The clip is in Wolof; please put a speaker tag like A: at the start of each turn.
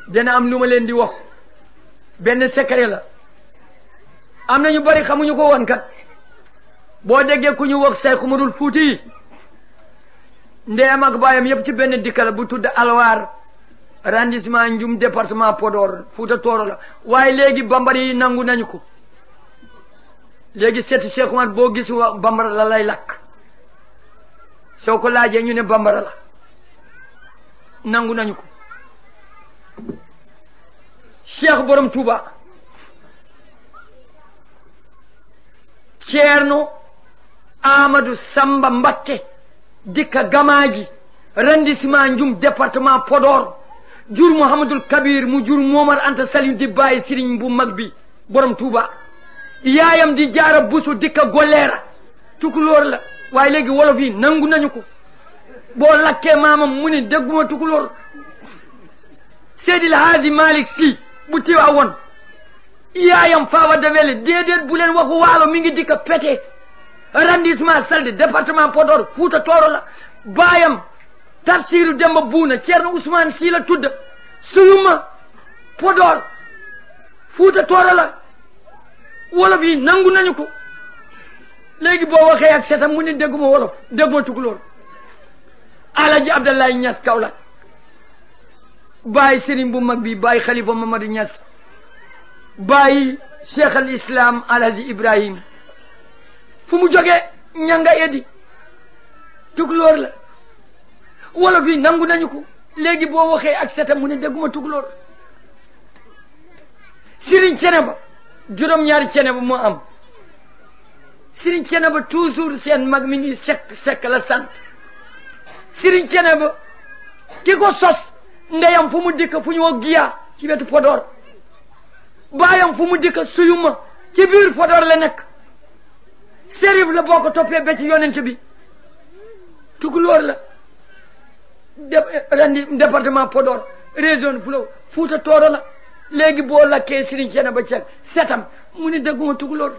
A: dina am lu ma leen di wax benn secret la am na ñu bari xamuñu ko woon kat boo déggee ku ñu wax Seex Umarul Fuuti ndeyam ak baayam yëpp ci benn dikka la bu tudd Alwaar arrondissement Ndioum département Podor Fuuta Tooro la waaye léegi bambara yi nangu nañu ko léegi seeti Seex Umar boo gis wa bambara la lay lakk soo ko laajee ñu ne bambara la nangu nañu ko Cheikh Borom Touba Ceerno Amadou Samba Mbakke dikka Gamaaji arrondissement Ndioum département Podor jur Mouhamadul Kabir mu jur Momar Anta Sali di bàyyi sëriñ bu mag bi Borom Touba yaayam di Jaara Busu dikka Golleera tukulóor la waaye léegi wolof yi nangu nañu ko boo lakkee maamam mu ni dégguma tukulóor Seydil Haaji Malick Sy bu Tiwaawoon yaayam Faawa Dawele déedéet bu leen waxu waalo mi ngi dikka Pété arrondissement Salde département Podor Fuuta Tooro la baayam Tafsiru Demba Buuna Ceerno Ousmane Sy la tudd Suyuma Podor Fuuta Tooro la wolof yi nangu nañu ko léegi boo waxee ak setam mu ni dégguma wolof dégguma tukulóor Alaji Abdoulaye Niass Kaolack bàyyi sëriñ bu mag bi bàyyi Khalifa Mamadou Niass bàyyi Cheikh al Islam Alhaji Ibrahim fu mu jógee ñanga eddi tukulóor la wolof yi nangu nañu ko léegi boo waxee ak setam mu ne dégguma tukulóor sëriñ Ceneba juróom-ñaari Ceneba moo am sëriñ Ceneba toujours seen mag mi ngi sekk la sant sëriñ Ceneba ki ko sos ndeyam fu mu dikk fu ñu woo Giya ci wetu Podor baayam fu mu dikk Suyuma ci biir Podor la nekk Serif la boo ko toppee ba ci yonent bi tukulóor la département Podor région Fuuta Tooro la léegi boo lakkee sëriñ Ceneba Ceek setam mu ni dégguma tukulóor